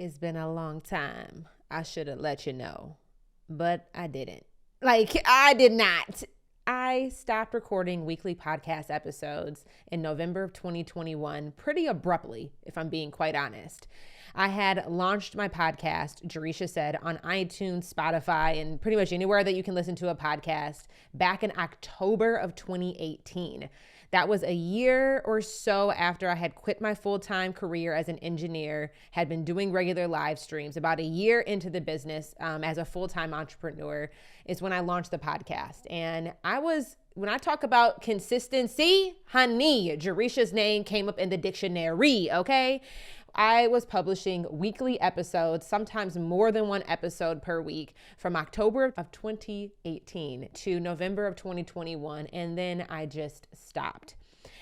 It's been a long time. I should have let you know, but I didn't. I did not. I stopped recording weekly podcast episodes in November of 2021 pretty abruptly, if I'm being quite honest. I had launched my podcast, Jereshia Said, on iTunes, Spotify, and pretty much anywhere that you can listen to a podcast back in October of 2018. That was a year or so after I had quit my full-time career as an engineer, had been doing regular live streams. About a year into the business as a full-time entrepreneur is when I launched the podcast. And when I talk about consistency, honey, Jereshia's name came up in the dictionary, okay? I was publishing weekly episodes, sometimes more than one episode per week, from October of 2018 to November of 2021, and then I just stopped.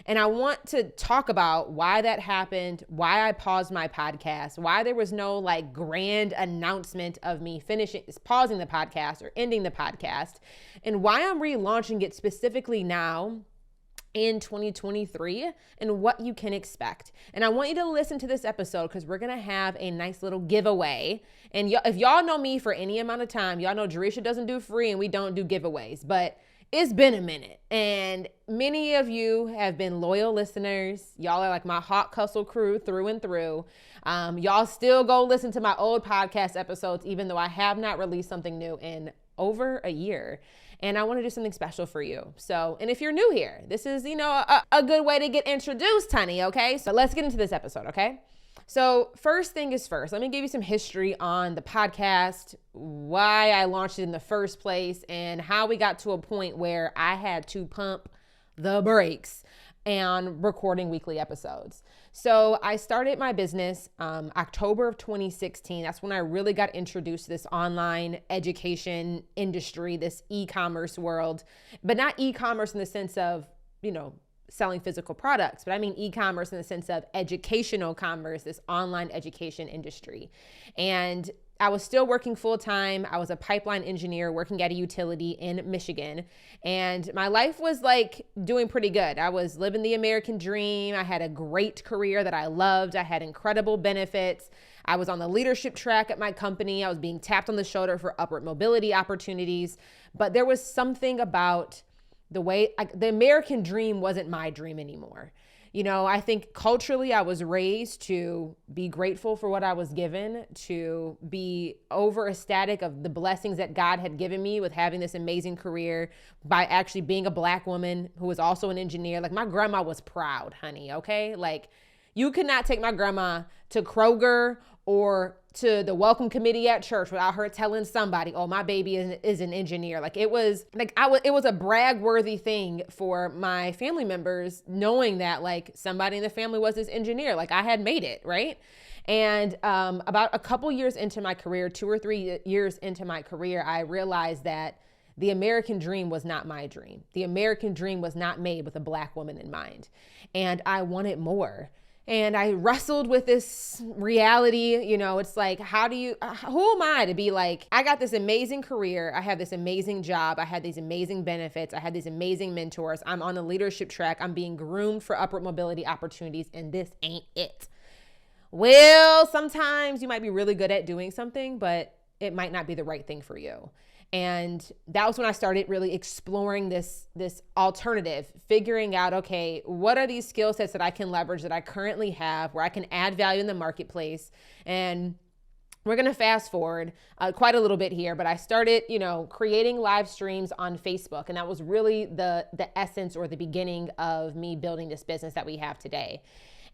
And I want to talk about why that happened, why I paused my podcast, why there was no grand announcement of me pausing the podcast or ending the podcast, and why I'm relaunching it specifically now in 2023 and what you can expect. And I want you to listen to this episode because we're going to have a nice little giveaway. And if y'all know me for any amount of time, y'all know Jereshia doesn't do free and we don't do giveaways, but it's been a minute. And many of you have been loyal listeners. Y'all are like my hot hustle crew through and through. Y'all still go listen to my old podcast episodes, even though I have not released something new in over a year. And I want to do something special for you. So, and if you're new here, this is, a good way to get introduced, honey, okay? So let's get into this episode, okay? So first thing is first, let me give you some history on the podcast, why I launched it in the first place, and how we got to a point where I had to pump the brakes and recording weekly episodes. So I started my business October of 2016. That's when I really got introduced to this online education industry, this e-commerce world, but not e-commerce in the sense of, selling physical products, but I mean e-commerce in the sense of educational commerce, this online education industry. And I was still working full time. I was a pipeline engineer working at a utility in Michigan. And my life was doing pretty good. I was living the American dream. I had a great career that I loved. I had incredible benefits. I was on the leadership track at my company. I was being tapped on the shoulder for upward mobility opportunities. But there was something about the way the American dream wasn't my dream anymore. I think culturally I was raised to be grateful for what I was given, to be over ecstatic of the blessings that God had given me with having this amazing career by actually being a Black woman who was also an engineer. My grandma was proud, honey, okay? You could not take my grandma to Kroger or to the welcome committee at church without her telling somebody, oh, my baby is an engineer. It was a brag-worthy thing for my family members, knowing that somebody in the family was this engineer. I had made it, right? And about a couple years into my career, 2 or 3 years into my career, I realized that the American dream was not my dream. The American dream was not made with a Black woman in mind. And I wanted more. And I wrestled with this reality, it's who am I to be I got this amazing career. I have this amazing job. I had these amazing benefits. I had these amazing mentors. I'm on the leadership track. I'm being groomed for upward mobility opportunities. And this ain't it. Well, sometimes you might be really good at doing something, but it might not be the right thing for you. And that was when I started really exploring this alternative, figuring out, okay, what are these skill sets that I can leverage that I currently have where I can add value in the marketplace? And we're going to fast forward quite a little bit here, but I started, creating live streams on Facebook. And that was really the essence or the beginning of me building this business that we have today.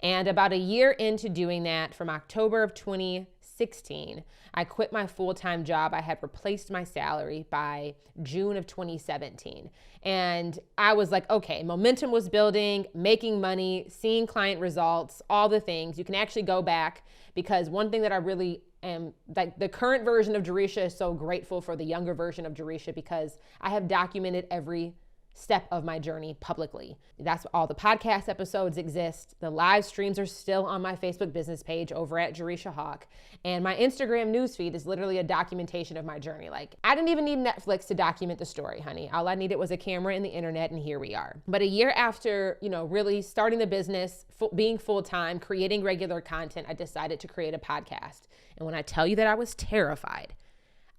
And about a year into doing that, from October of 2016, I quit my full-time job. I had replaced my salary by June of 2017. And I was like, okay, momentum was building, making money, seeing client results, all the things. You can actually go back, because one thing that I really am, the current version of Jereshia is so grateful for the younger version of Jereshia, because I have documented every step of my journey publicly. That's all the podcast episodes exist. The live streams are still on my Facebook business page over at Jereshia Hawk. And my Instagram newsfeed is literally a documentation of my journey. Like, I didn't even need Netflix to document the story, honey. All I needed was a camera and the internet, and here we are. But a year after, really starting the business, being full-time, creating regular content, I decided to create a podcast. And when I tell you that I was terrified,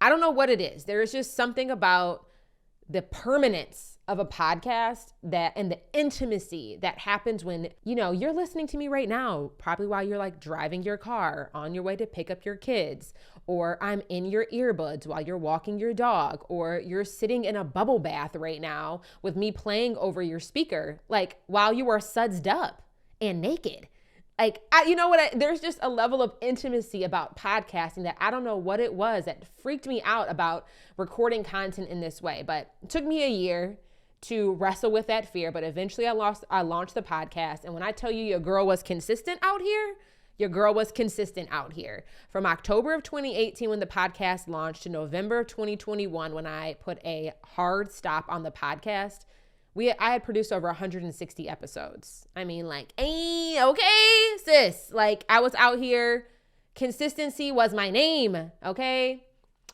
I don't know what it is. There is just something about the permanence of a podcast and the intimacy that happens when, you're listening to me right now, probably while you're like driving your car on your way to pick up your kids, or I'm in your earbuds while you're walking your dog, or you're sitting in a bubble bath right now with me playing over your speaker, like while you are sudsed up and naked. Like, there's just a level of intimacy about podcasting that I don't know what it was that freaked me out about recording content in this way. But it took me a year to wrestle with that fear. But eventually I launched the podcast. And when I tell you your girl was consistent out here, your girl was consistent out here. From October of 2018 when the podcast launched to November of 2021 when I put a hard stop on the podcast, I had produced over 160 episodes. I mean, like, hey, okay, sis. Like, I was out here. Consistency was my name, okay?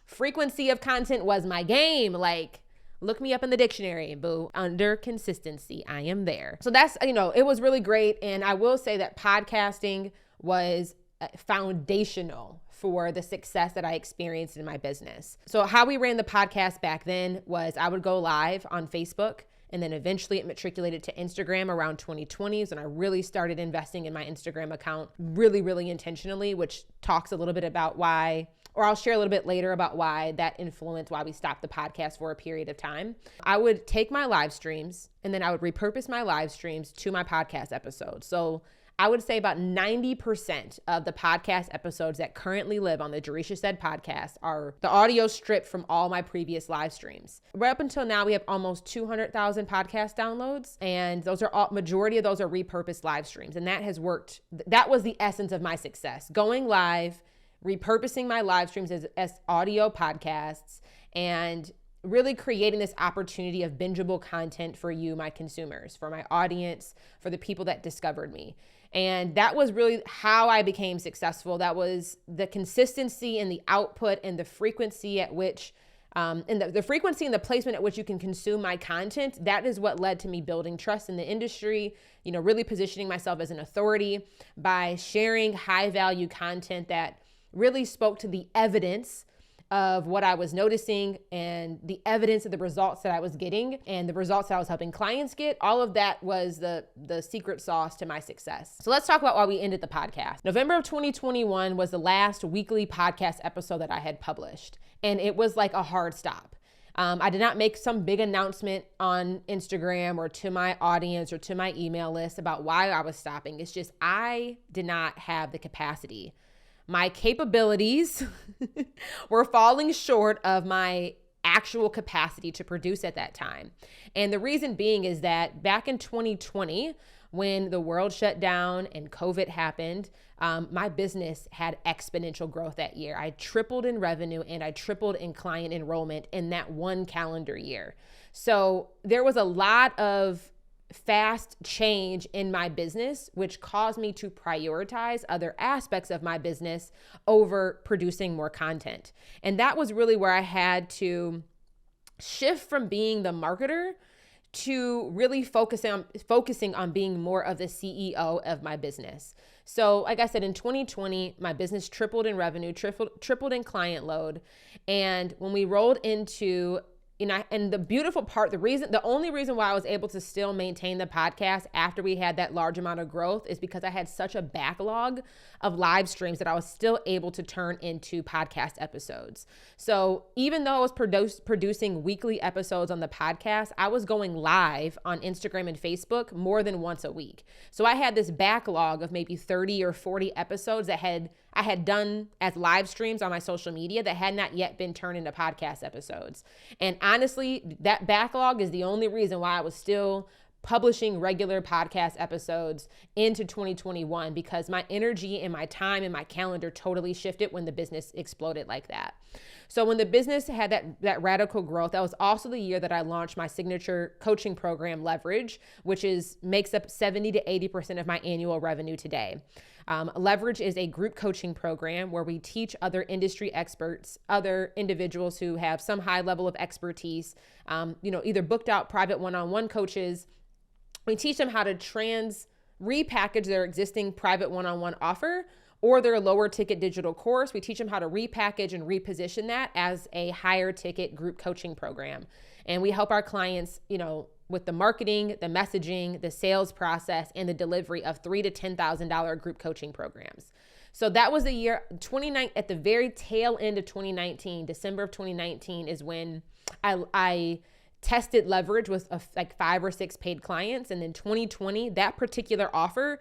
Frequency of content was my game. Like, look me up in the dictionary, boo. Under consistency, I am there. So that's, it was really great. And I will say that podcasting was foundational for the success that I experienced in my business. So how we ran the podcast back then was I would go live on Facebook. And then eventually it matriculated to Instagram around 2020. And I really started investing in my Instagram account really, really intentionally, which talks a little bit about why, or I'll share a little bit later about why that influenced why we stopped the podcast for a period of time. I would take my live streams and then I would repurpose my live streams to my podcast episodes. So I would say about 90% of the podcast episodes that currently live on the Jereshia Said podcast are the audio stripped from all my previous live streams. Right up until now, we have almost 200,000 podcast downloads, and majority of those are repurposed live streams. And that has worked. That was the essence of my success. Going live, repurposing my live streams as audio podcasts, and really creating this opportunity of bingeable content for you, my consumers, for my audience, for the people that discovered me. And that was really how I became successful. That was the consistency and the output and the frequency at which, and the frequency and the placement at which you can consume my content. That is what led to me building trust in the industry, really positioning myself as an authority by sharing high value content that really spoke to the evidence of what I was noticing and the evidence of the results that I was getting and the results that I was helping clients get. All of that was the secret sauce to my success. So let's talk about why we ended the podcast. November of 2021 was the last weekly podcast episode that I had published. And it was like a hard stop. I did not make some big announcement on Instagram or to my audience or to my email list about why I was stopping. It's just I did not have the capacity. My capabilities were falling short of my actual capacity to produce at that time. And the reason being is that back in 2020, when the world shut down and COVID happened, my business had exponential growth that year. I tripled in revenue and I tripled in client enrollment in that one calendar year. So there was a lot of fast change in my business, which caused me to prioritize other aspects of my business over producing more content. And that was really where I had to shift from being the marketer to really focusing on being more of the CEO of my business. So like I said, in 2020, my business tripled in revenue, tripled in client load. And when we rolled into and the beautiful part, the only reason why I was able to still maintain the podcast after we had that large amount of growth is because I had such a backlog of live streams that I was still able to turn into podcast episodes. So even though I was producing weekly episodes on the podcast, I was going live on Instagram and Facebook more than once a week. So I had this backlog of maybe 30 or 40 episodes that I had done as live streams on my social media that had not yet been turned into podcast episodes. And honestly, that backlog is the only reason why I was still publishing regular podcast episodes into 2021 because my energy and my time and my calendar totally shifted when the business exploded like that. So when the business had that radical growth, that was also the year that I launched my signature coaching program, Leverage, which makes up 70 to 80% of my annual revenue today. Leverage is a group coaching program where we teach other industry experts, other individuals who have some high level of expertise, either booked out private one-on-one coaches. We teach them how to repackage their existing private one-on-one offer or their lower ticket digital course. We teach them how to repackage and reposition that as a higher ticket group coaching program. And we help our clients, with the marketing, the messaging, the sales process, and the delivery of $3,000 to $10,000 group coaching programs. So that was the year, at the very tail end of 2019, December of 2019 is when I tested Leverage with like 5 or 6 paid clients. And then 2020, that particular offer,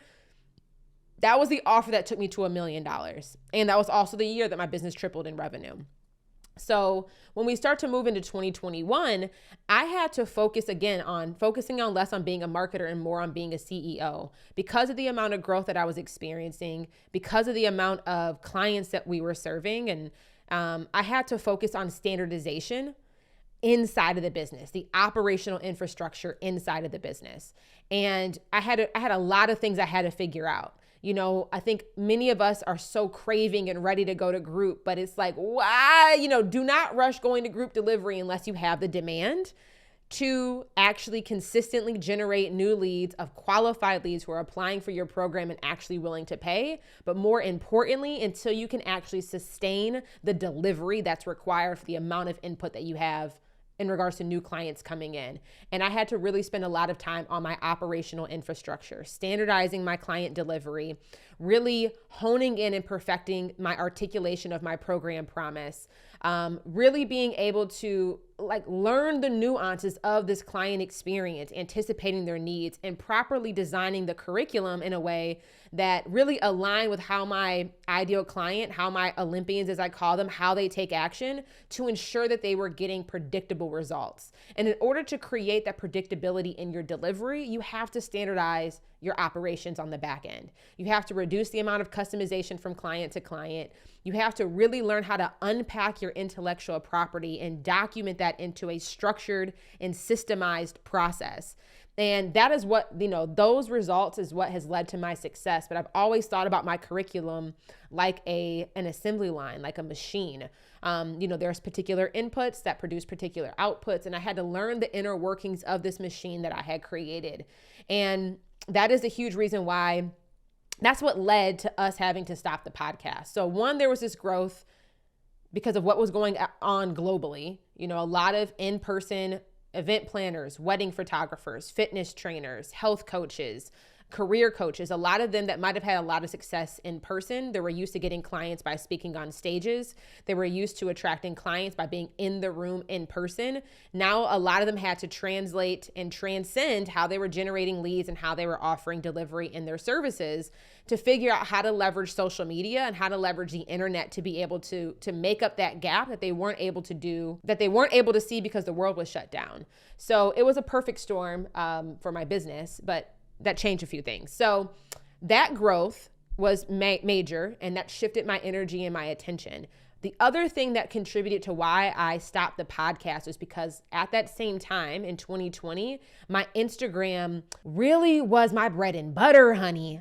that was the offer that took me to $1 million. And that was also the year that my business tripled in revenue. So when we start to move into 2021, I had to focusing on less on being a marketer and more on being a CEO because of the amount of growth that I was experiencing, because of the amount of clients that we were serving. And I had to focus on standardization inside of the business, the operational infrastructure inside of the business. And I had a lot of things I had to figure out. I think many of us are so craving and ready to go to group, but it's like, why, do not rush going to group delivery unless you have the demand to actually consistently generate new leads of qualified leads who are applying for your program and actually willing to pay. But more importantly, until you can actually sustain the delivery that's required for the amount of input that you have in regards to new clients coming in. And I had to really spend a lot of time on my operational infrastructure, standardizing my client delivery, really honing in and perfecting my articulation of my program promise, really being able to learn the nuances of this client experience, anticipating their needs, and properly designing the curriculum in a way that really align with how my ideal client, how my Olympians, as I call them, how they take action to ensure that they were getting predictable results. And in order to create that predictability in your delivery, you have to standardize your operations on the back end. You have to reduce the amount of customization from client to client. You have to really learn how to unpack your intellectual property and document that into a structured and systemized process. And that is what, those results is what has led to my success. But I've always thought about my curriculum like an assembly line, like a machine. There's particular inputs that produce particular outputs. And I had to learn the inner workings of this machine that I had created. And that is a huge reason why that's what led to us having to stop the podcast. So one, there was this growth because of what was going on globally. A lot of in-person event planners, wedding photographers, fitness trainers, health coaches, career coaches, a lot of them that might have had a lot of success in person. They were used to getting clients by speaking on stages. They were used to attracting clients by being in the room in person. Now, a lot of them had to translate and transcend how they were generating leads and how they were offering delivery in their services to figure out how to leverage social media and how to leverage the internet to be able to make up that gap that they weren't able to see because the world was shut down. So it was a perfect storm for my business, but that changed a few things. So that growth was major, and that shifted my energy and my attention. The other thing that contributed to why I stopped the podcast was because at that same time in 2020, my Instagram really was my bread and butter, honey.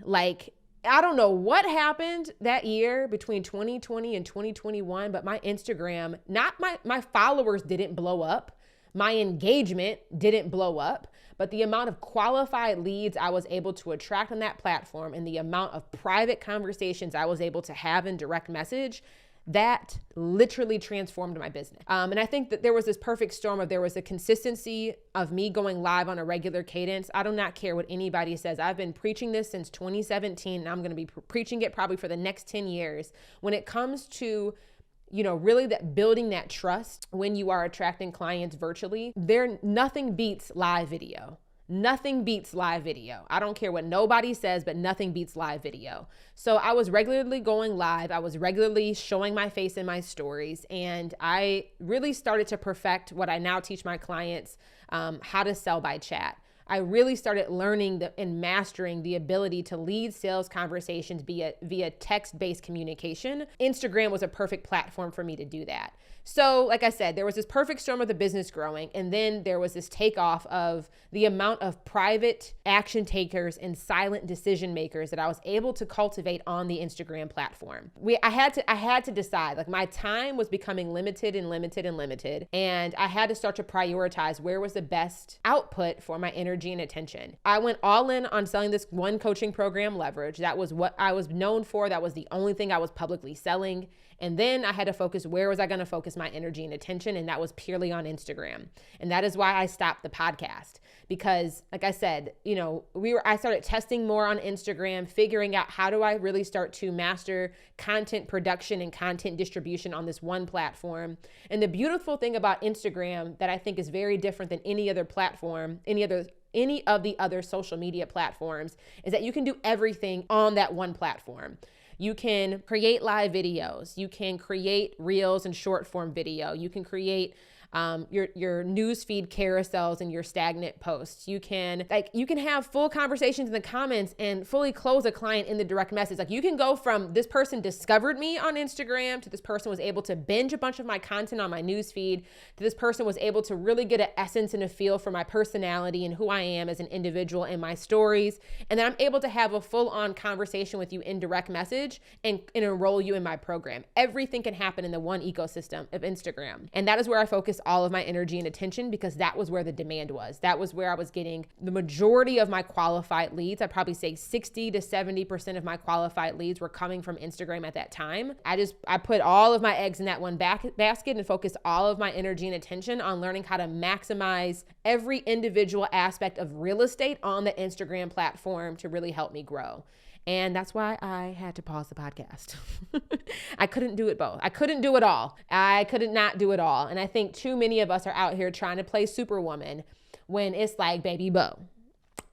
I don't know what happened that year between 2020 and 2021, but my Instagram, my followers didn't blow up. My engagement didn't blow up, but the amount of qualified leads I was able to attract on that platform and the amount of private conversations I was able to have in direct message, that literally transformed my business. And I think that there was this perfect storm there was a consistency of me going live on a regular cadence. I do not care what anybody says. I've been preaching this since 2017, and I'm going to be preaching it probably for the next 10 years. When it comes to really that building that trust when you are attracting clients virtually, nothing beats live video. Nothing beats live video. I don't care what nobody says, but nothing beats live video. So I was regularly going live. I was regularly showing my face in my stories. And I really started to perfect what I now teach my clients, how to sell by chat. I really started learning and mastering the ability to lead sales conversations via text-based communication. Instagram was a perfect platform for me to do that. So like I said, there was this perfect storm of the business growing, and then there was this takeoff of the amount of private action takers and silent decision makers that I was able to cultivate on the Instagram platform. I had to decide, like my time was becoming limited, and I had to start to prioritize where was the best output for my energy and attention. I went all in on selling this one coaching program, Leverage. That was what I was known for. That was the only thing I was publicly selling. And then I had to focus, where was I going to focus my energy and attention? And that was purely on Instagram. And that is why I stopped the podcast, because like I said, I started testing more on Instagram, figuring out how do I really start to master content production and content distribution on this one platform. And the beautiful thing about Instagram that I think is very different than any other platform, any of the other social media platforms, is that you can do everything on that one platform. You can create live videos. You can create reels and short form video. You can create your newsfeed carousels and your stagnant posts. You can have full conversations in the comments and fully close a client in the direct message. Like you can go from this person discovered me on Instagram to this person was able to binge a bunch of my content on my newsfeed to this person was able to really get an essence and a feel for my personality and who I am as an individual and my stories. And then I'm able to have a full on conversation with you in direct message and enroll you in my program. Everything can happen in the one ecosystem of Instagram. And that is where I focus all of my energy and attention, because that was where the demand was. That was where I was getting the majority of my qualified leads. I'd probably say 60 to 70% of my qualified leads were coming from Instagram at that time. I put all of my eggs in that one basket and focused all of my energy and attention on learning how to maximize every individual aspect of real estate on the Instagram platform to really help me grow. And that's why I had to pause the podcast. I couldn't do it both. I couldn't do it all. I could not do it all. And I think too many of us are out here trying to play Superwoman when it's like, baby boo,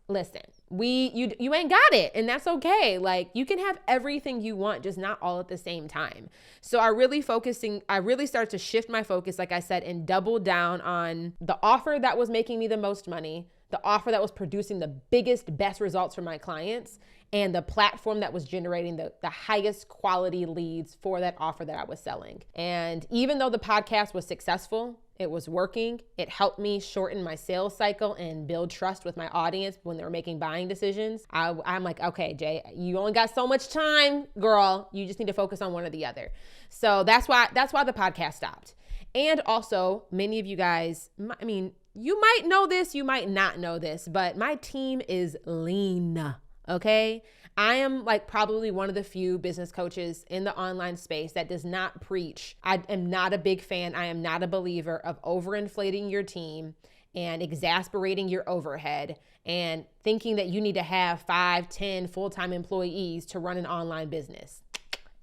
listen, you ain't got it. And that's okay. Like you can have everything you want, just not all at the same time. So I really started to shift my focus, like I said, and double down on the offer that was making me the most money, the offer that was producing the biggest, best results for my clients, and the platform that was generating the highest quality leads for that offer that I was selling. And even though the podcast was successful, it was working, it helped me shorten my sales cycle and build trust with my audience when they were making buying decisions. I'm like, okay, Jay, you only got so much time, girl. You just need to focus on one or the other. So that's why the podcast stopped. And also, many of you guys, you might know this, you might not know this, but my team is lean. Okay. I am like probably one of the few business coaches in the online space that does not preach. I am not a big fan. I am not a believer of overinflating your team and exasperating your overhead and thinking that you need to have 5, 10 full-time employees to run an online business.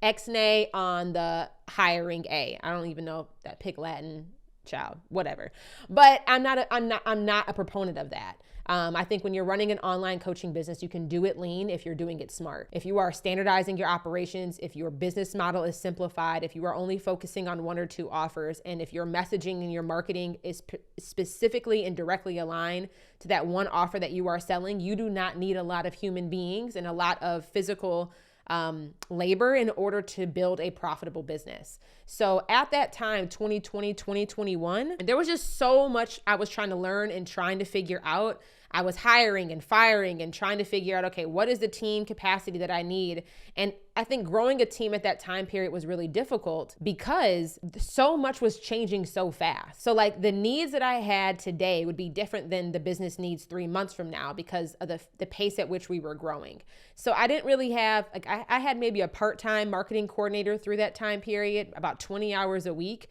X-nay on the hiring A. I don't even know that pick Latin child, whatever. But I'm not a proponent of that. I think when you're running an online coaching business, you can do it lean if you're doing it smart. If you are standardizing your operations, if your business model is simplified, if you are only focusing on 1 or 2 offers, and if your messaging and your marketing is specifically and directly aligned to that one offer that you are selling, you do not need a lot of human beings and a lot of physical labor in order to build a profitable business. So at that time, 2020, 2021, there was just so much I was trying to learn and trying to figure out. I was hiring and firing and trying to figure out, okay, what is the team capacity that I need? And I think growing a team at that time period was really difficult because so much was changing so fast. So like the needs that I had today would be different than the business needs 3 months from now because of the pace at which we were growing. So I didn't really have, I had maybe a part-time marketing coordinator through that time period, about 20 hours a week.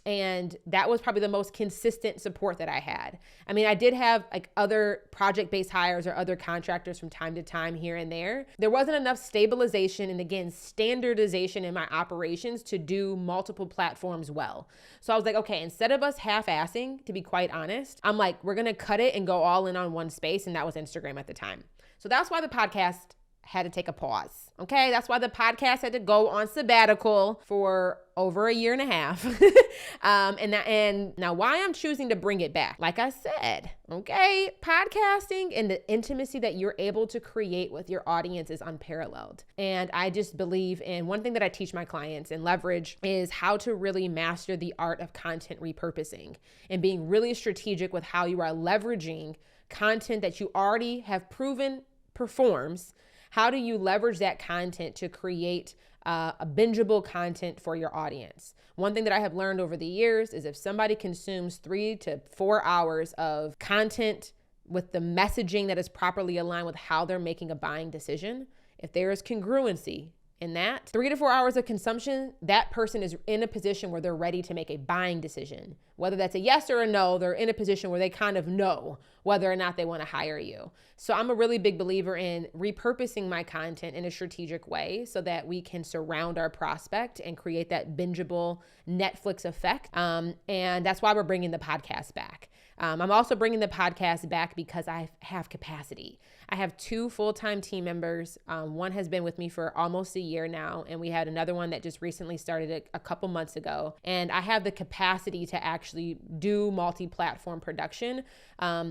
And that was probably the most consistent support that I had. I mean, I did have like other project-based hires or other contractors from time to time here and there. There wasn't enough stabilization and again, standardization in my operations to do multiple platforms well. So I was like, okay, instead of us half-assing, to be quite honest, I'm like, we're going to cut it and go all in on one space. And that was Instagram at the time. So that's why the podcast had to take a pause. Okay, that's why the podcast had to go on sabbatical for over a year and a half. And now why I'm choosing to bring it back. Like I said, okay, podcasting and the intimacy that you're able to create with your audience is unparalleled. And I just believe in one thing that I teach my clients and leverage is how to really master the art of content repurposing and being really strategic with how you are leveraging content that you already have proven performs. How do you leverage that content to create a bingeable content for your audience? One thing that I have learned over the years is if somebody consumes 3 to 4 hours of content with the messaging that is properly aligned with how they're making a buying decision, if there is congruency in that 3 to 4 hours of consumption, that person is in a position where they're ready to make a buying decision. Whether that's a yes or a no, they're in a position where they kind of know whether or not they want to hire you. So I'm a really big believer in repurposing my content in a strategic way so that we can surround our prospect and create that bingeable Netflix effect. And that's why we're bringing the podcast back. I'm also bringing the podcast back because I have capacity. I have 2 full-time team members. One has been with me for almost a year now, and we had another one that just recently started a couple months ago. And I have the capacity to actually do multi-platform production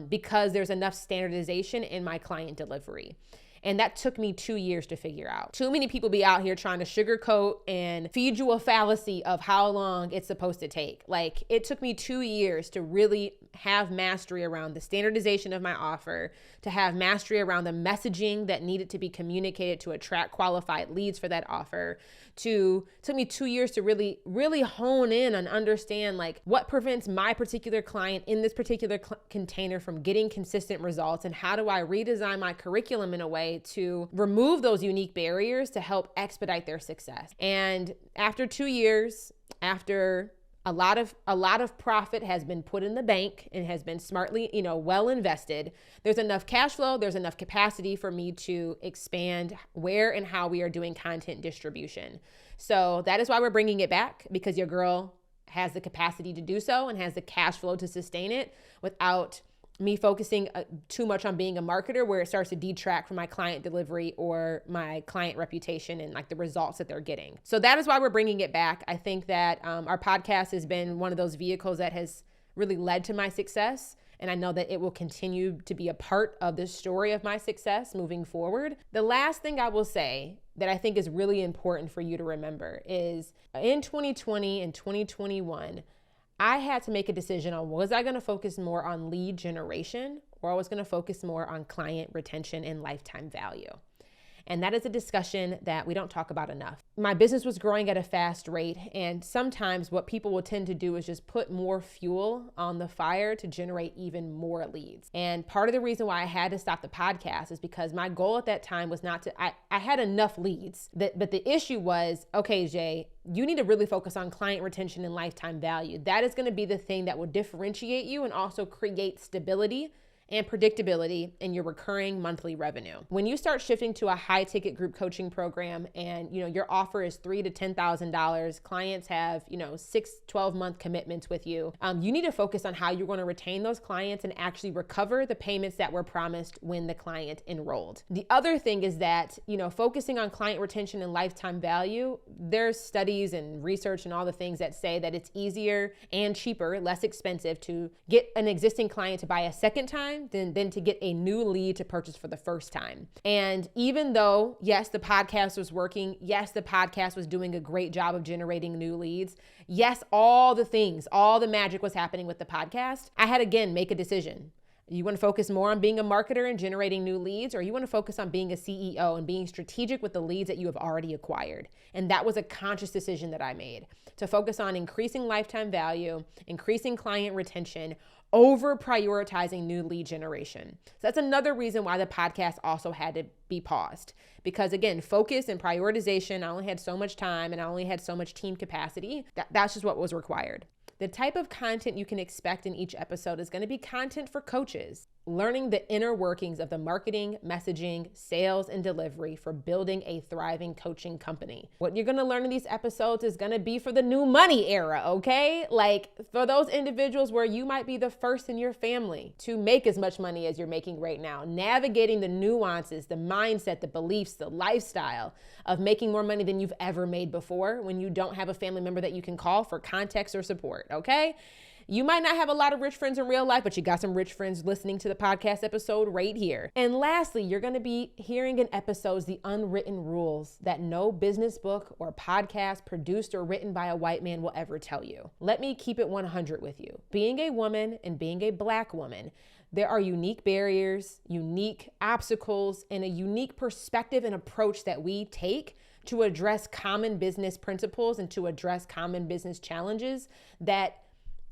because there's enough standardization in my client delivery. And that took me 2 years to figure out. Too many people be out here trying to sugarcoat and feed you a fallacy of how long it's supposed to take. Like, it took me 2 years to really have mastery around the standardization of my offer, to have mastery around the messaging that needed to be communicated to attract qualified leads for that offer. Took me 2 years to really hone in and understand like what prevents my particular client in this particular container from getting consistent results, and how do I redesign my curriculum in a way to remove those unique barriers to help expedite their success. And after 2 years, after a lot of profit has been put in the bank and has been smartly, well invested, there's enough cash flow, there's enough capacity for me to expand where and how we are doing content distribution. So that is why we're bringing it back, because your girl has the capacity to do so and has the cash flow to sustain it without me focusing too much on being a marketer where it starts to detract from my client delivery or my client reputation and like the results that they're getting. So that is why we're bringing it back. I think that our podcast has been one of those vehicles that has really led to my success. And I know that it will continue to be a part of the story of my success moving forward. The last thing I will say that I think is really important for you to remember is in 2020 and 2021, I had to make a decision on, was I going to focus more on lead generation, or I was going to focus more on client retention and lifetime value. And that is a discussion that we don't talk about enough. My business was growing at a fast rate, and sometimes what people will tend to do is just put more fuel on the fire to generate even more leads. And part of the reason why I had to stop the podcast is because my goal at that time was not to, I had enough leads, but the issue was, okay, Jay, you need to really focus on client retention and lifetime value. That is going to be the thing that will differentiate you and also create stability and predictability in your recurring monthly revenue. When you start shifting to a high ticket group coaching program and your offer is $3,000 to $10,000, clients have 6-12 month commitments with you, you need to focus on how you're going to retain those clients and actually recover the payments that were promised when the client enrolled. The other thing is that focusing on client retention and lifetime value, there's studies and research and all the things that say that it's easier and cheaper, less expensive to get an existing client to buy a second time than to get a new lead to purchase for the first time. And even though, yes, the podcast was working, yes, the podcast was doing a great job of generating new leads, yes, all the things, all the magic was happening with the podcast, I had again make a decision. You want to focus more on being a marketer and generating new leads, or you want to focus on being a CEO and being strategic with the leads that you have already acquired? And that was a conscious decision that I made, to focus on increasing lifetime value, increasing client retention, over prioritizing new lead generation. So that's another reason why the podcast also had to be paused. Because again, focus and prioritization, I only had so much time and I only had so much team capacity. That's just what was required. The type of content you can expect in each episode is going to be content for coaches. learning the inner workings of the marketing, messaging, sales, and delivery for building a thriving coaching company. What you're gonna learn in these episodes is gonna be for the new money era, okay? Like for those individuals where you might be the first in your family to make as much money as you're making right now, navigating the nuances, the mindset, the beliefs, the lifestyle of making more money than you've ever made before when you don't have a family member that you can call for context or support, okay? You might not have a lot of rich friends in real life, but you got some rich friends listening to the podcast episode right here. And lastly, you're going to be hearing in episodes the unwritten rules that no business book or podcast produced or written by a white man will ever tell you. Let me keep it 100 with you. Being a woman and being a Black woman, there are unique barriers, unique obstacles, and a unique perspective and approach that we take to address common business principles and to address common business challenges that,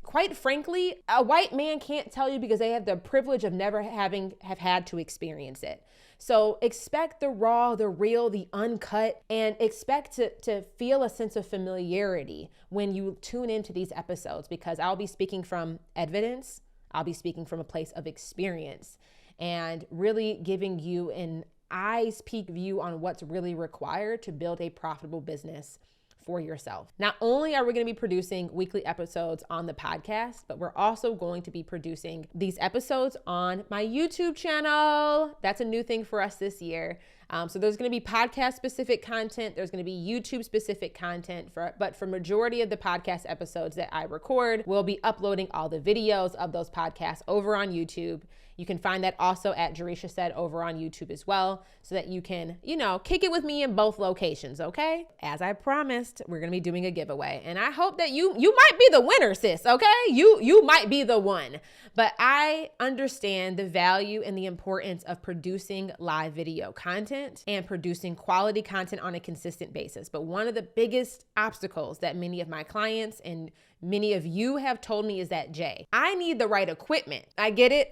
quite frankly, a white man can't tell you because they have the privilege of never have had to experience it. So expect the raw, the real, the uncut, and expect to feel a sense of familiarity when you tune into these episodes, because I'll be speaking from evidence. I'll be speaking from a place of experience and really giving you an eyes peek view on what's really required to build a profitable business for yourself. Not only are we going to be producing weekly episodes on the podcast, but we're also going to be producing these episodes on my YouTube channel. That's a new thing for us this year. So there's going to be podcast specific content. There's going to be YouTube specific content but for majority of the podcast episodes that I record, we'll be uploading all the videos of those podcasts over on YouTube. You can find that also at Jereshia Said over on YouTube as well, so that you can, kick it with me in both locations, okay? As I promised, we're gonna be doing a giveaway, and I hope that you might be the winner, sis, okay? You might be the one. But I understand the value and the importance of producing live video content and producing quality content on a consistent basis. But one of the biggest obstacles that many of my clients and many of you have told me is that, Jay, I need the right equipment. I get it.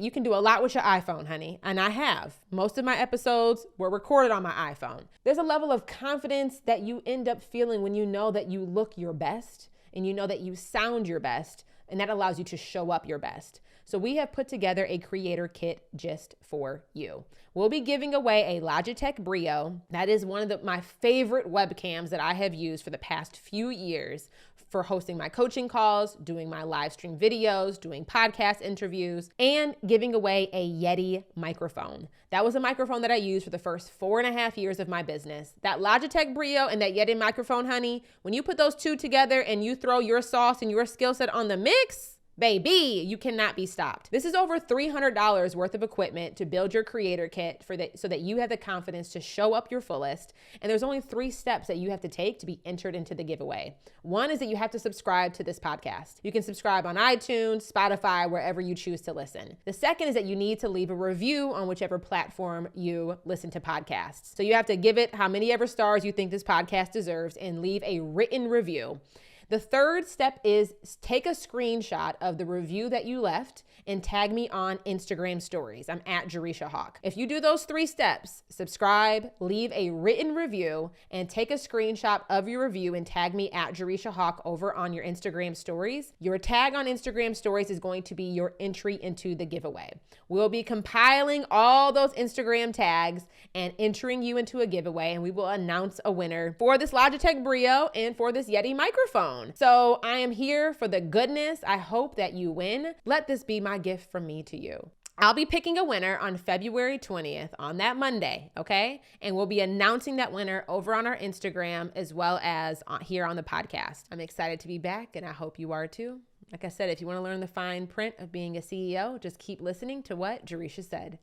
You can do a lot with your iPhone, honey. And I have. Most of my episodes were recorded on my iPhone. There's a level of confidence that you end up feeling when you know that you look your best and you know that you sound your best, and that allows you to show up your best. So we have put together a creator kit just for you. We'll be giving away a Logitech Brio. That is one of my favorite webcams that I have used for the past few years for hosting my coaching calls, doing my live stream videos, doing podcast interviews, and giving away a Yeti microphone. That was a microphone that I used for the first 4.5 years of my business. That Logitech Brio and that Yeti microphone, honey, when you put those two together and you throw your sauce and your skill set on the mix, baby, you cannot be stopped. This is over $300 worth of equipment to build your creator kit so that you have the confidence to show up your fullest. And there's only 3 steps that you have to take to be entered into the giveaway. One is that you have to subscribe to this podcast. You can subscribe on iTunes, Spotify, wherever you choose to listen. The second is that you need to leave a review on whichever platform you listen to podcasts. So you have to give it how many ever stars you think this podcast deserves and leave a written review. The third step is take a screenshot of the review that you left and tag me on Instagram stories. I'm at Jereshia Hawk. If you do those 3 steps, subscribe, leave a written review, and take a screenshot of your review and tag me at Jereshia Hawk over on your Instagram stories, your tag on Instagram stories is going to be your entry into the giveaway. We'll be compiling all those Instagram tags and entering you into a giveaway, and we will announce a winner for this Logitech Brio and for this Yeti microphone. So I am here for the goodness. I hope that you win. Let this be my gift from me to you. I'll be picking a winner on February 20th on that Monday, okay? And we'll be announcing that winner over on our Instagram as well as here on the podcast. I'm excited to be back, and I hope you are too. Like I said, if you want to learn the fine print of being a CEO, just keep listening to what Jereshia said.